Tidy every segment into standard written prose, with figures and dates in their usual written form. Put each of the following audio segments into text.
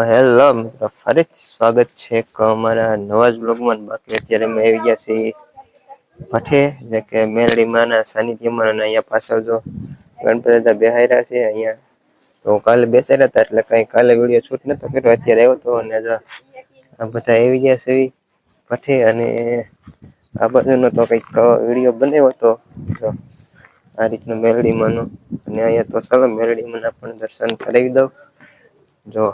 Hello મિત્રો, ફરી સ્વાગત છે અમારા નવા જ બ્લોગમાં. બાકી અત્યારે અમે આવી ગયા છીએ ભઠે, જે કે મેરડીમાં ના સાનિધ્યમાં. અને અહીંયા પાછળ જો ગણપતિ દાદા બેહાડ્યા છે અહીંયા. તો કાલે બેસાડ્યા હતા એટલે કઈ કાલે વિડીયો શૂટ નતો કર્યો. અત્યારે આવ્યો હતો અને આ બધા આવી ગયા છે ભઠે. અને આ બાજુનો તો કઈક વિડીયો બનાવ્યો હતો આ રીતનું મેરડીમાંનો. અને અહીંયા તો ચાલો મેરડીમાંના પણ દર્શન કરાવી દઉં. જો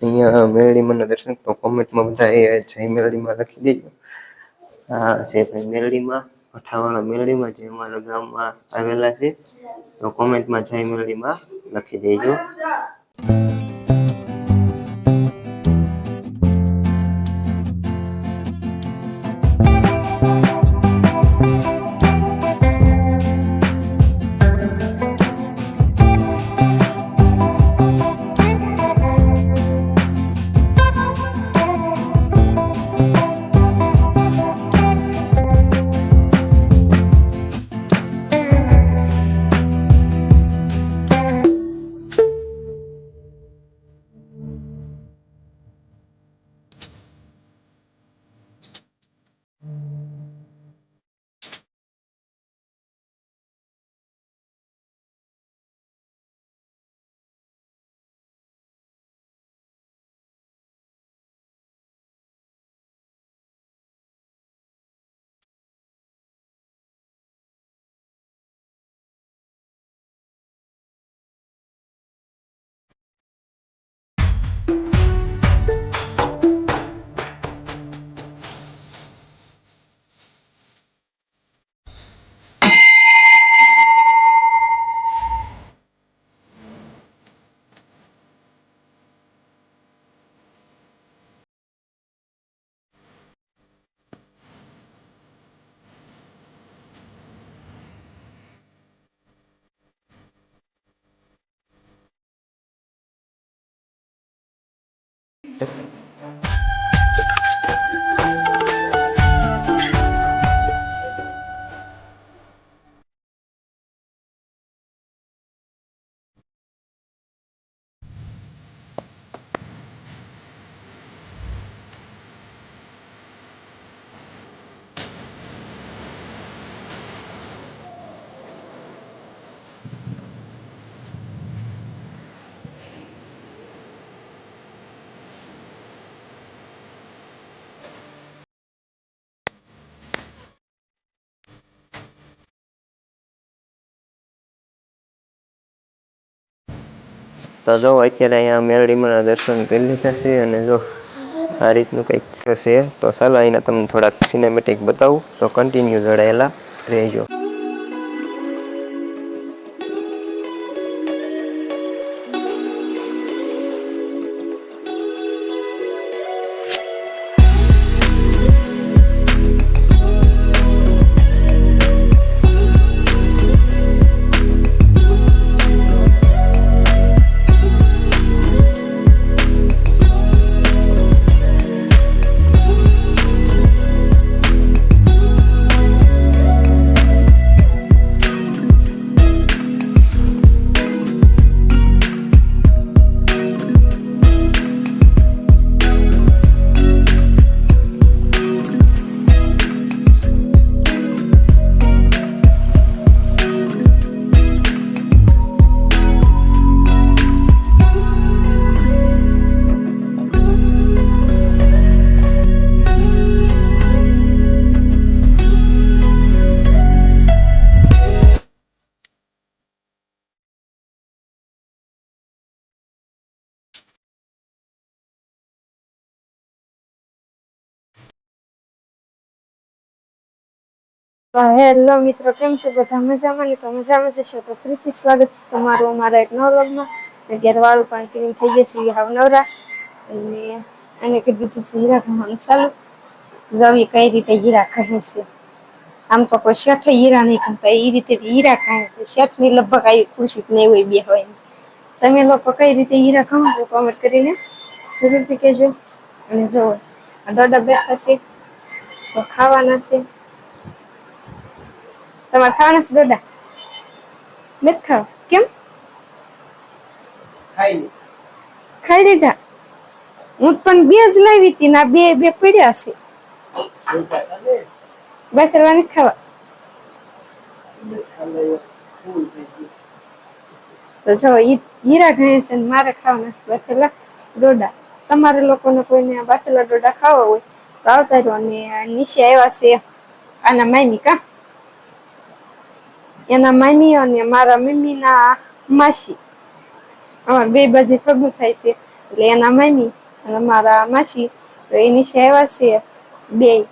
અહીંયા મેરડીમાં ના દર્શન તો કોમેન્ટમાં બધા જય મેરડીમાં લખી દેજો. હા છે ભાઈ મેરડીમાં, ભઠાવાળા મેરડીમાં, જે અમારા ગામમાં આવેલા છે. તો કોમેન્ટમાં જય મેરડીમાં લખી દેજો. તો જો અત્યારે અહીંયા મેરડીમાં દર્શન કરી લીધા છે. અને જો આ રીતનું કંઈક છે. તો ચાલો અહીંના તમને થોડાક સિનેમેટિક બતાવું, તો કન્ટિન્યુ જોડાયેલા રહેજો. હેલો મિત્રો, કેમ છો બધા? મજામાં ને? તો મજામાં જશો તો ફરીથી સ્વાગત છે તમારું અમારા એક નવા વ્લોગમાં. અત્યારે વાળું પણ ક્લીન થઈ જશે, હાવ નવરા. અને એને કીધું હતું હીરા ઘસવાનું ચાલુ. જોવી કઈ રીતે હીરા ઘસે છે. આમ તો કોઈ શેઠ હીરા નહીં ઘસતા, એ રીતે હીરા ઘસે છે. શેઠ ની લગભગ આવી ખુશી નહીં હોય બે હોય. તમે લોકો કઈ રીતે હીરા ઘસો કોમેન્ટ કરીને જરૂરથી કહેજો. અને જો દાદા બેઠા છે તો ખાવાના છે. તમારે ખાવાના છે દાદા? નથી ખાવા? કેમ? ખાઈ લીધા. હું પણ બે જ લાવી હતી ના બે બે પડ્યા છે. બાફેલા નથી ખાવા. તો જો હીરા ઘાય છે ને મારે ખાવાના છે બાફેલા ડોડા. તમારે લોકોને કોઈને બાફેલા ડોડા ખાવા હોય તો આવતા રહ્યો. અને નીચે આવ્યા છે આના માયની કા એના મામી અને મારા મમ્મી ના માસી. અમારે બે બાજુ ખબર થાય છે એટલે એના મામી અને મારા માસી તો એ નીચે આવ્યા છે બે.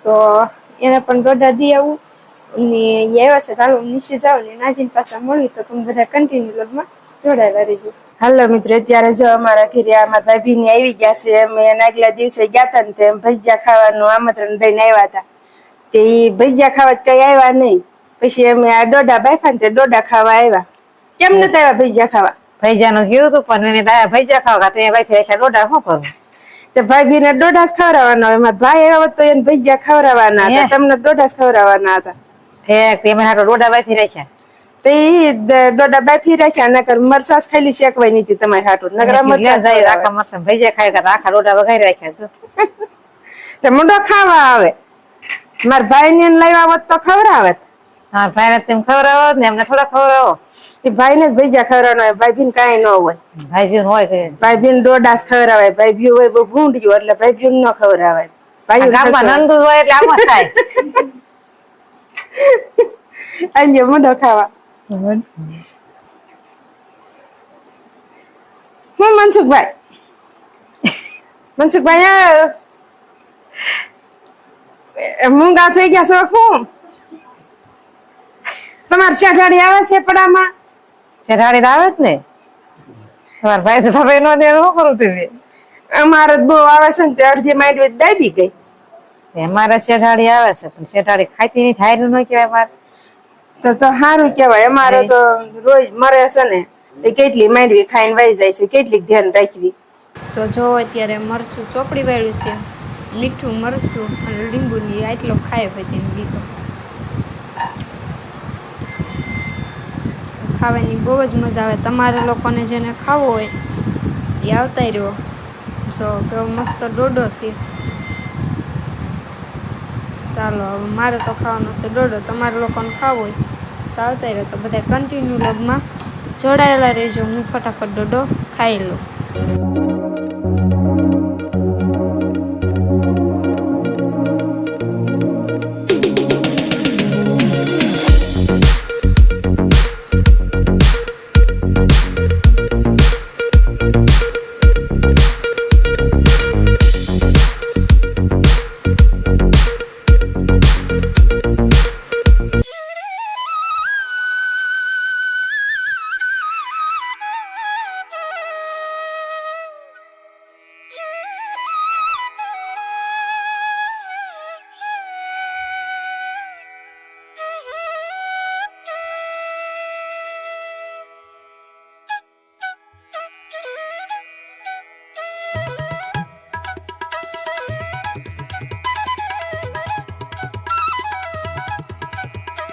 તો એને પણ ડોડા દી આવું અને આવ્યા છે ચાલો નીચે જાવ ને નાજીન પાછા મળી તો તમે બધા કન્ટિન્યુ લગમાં જોડાયેલા રહેજો. હાલો મિત્રો, અત્યારે જો અમારા ઘરે આમાં ભાભીની આવી ગયા છે. અમે એના આગલા દિવસે ગયા હતા ને તેમ ભજીયા ખાવાનું આમંત્રણ દઈને આવ્યા હતા. તે ભજીયા ખાવા કઈ આવ્યા નહીં. પછી અમે આ ડોડા બાફા ને તે ડોડા ખાવા આવ્યા. કેમ નતા આવ્યા ભજીયા ખાવા? ભૈજાનું કીધું હતું પણ મેં તારા ભૈજા ખાવા તો એ ભાઈ ફેર ડોડા શું કરું? તે ભાભીને ડોડા જ ખવડાવવાના હોય. એમાં ભાઈ આવ્યા હોત તો એને ભજીયા ખવડાવવાના હતા. તમને ડોડા જ ખવડાવવાના હતા. તેમાં હાટો ડોડા બાફી રાખ્યા. તો એ ડોડા બાફી રાખ્યા. નકર મરસાસ ખાલી શેકવાય નથી તમારે હાટું. નકર મરસાસ આખા મરસા ભૈજા ખાય આખા ડોડા વઘારી રાખ્યા. તે મુંડો ખાવા આવે. મારા ભાઈ ને લાવ્યા હોત તો ખવડાવત. હા, ભાઈ ને તેમ ખવડાવો ને એમને થોડા ખવડાવો. ભાઈ ને જ ભજીયા ખવડાવવાના હોય. ભાઈ ભીન કઈ ન હોય. ભાઈ બહેન હોય કે ભાઈ ભીન ડોડા જ ખવડાવાય. ભાઈ ભી હોય બહુ ભૂંડ્યું એટલે ભાઈ ભીન ન ખવડાવાય. ભાઈ ગામમાં નંદુ હોય એટલે આમ જ થાય. આલ્યો મુંડો ખાવા. હું મનસુખભાઈ મૂંગા થઈ ગયા છો શું? તમારે શેઠાડી આવે છે પડામાં? શેઠાડી આવે જ ને. તમારા ભાઈ તો તમે નો દે શું કરું તમે? અમારે બહુ આવે છે ને તે અડધી માંડવી દાબી ગઈ. અમારે શેઠાડી આવે છે પણ શેઠાડી ખાતી નહીં થાય ન કહેવાય મારે. તો સારું કેવાય. અમારે તો રોજ મરે છે ને તે કેટલી માંડવી ખાઈને વહી જાય છે. કેટલીક ધ્યાન રાખવી. તો જો અત્યારે મરસું ચોપડી વાળ્યું છે. મીઠું મરસું અને લીંબુની આટલો ખાય હોય તેને લીધો. ખાવાની બહુ જ મજા આવે. તમારે લોકોને જેને ખાવો હોય એ આવતા રહ્યો. જો કેવો મસ્ત ડોડો છે. ચાલો હવે મારે તો ખાવાનો છે ડોડો. તમારે લોકોને ખાવો હોય તો આવતા રહ્યો. તો બધા કન્ટિન્યુ લગમાં જોડાયેલા રહેજો. હું ફટાફટ ડોડો ખાઈ લઉં.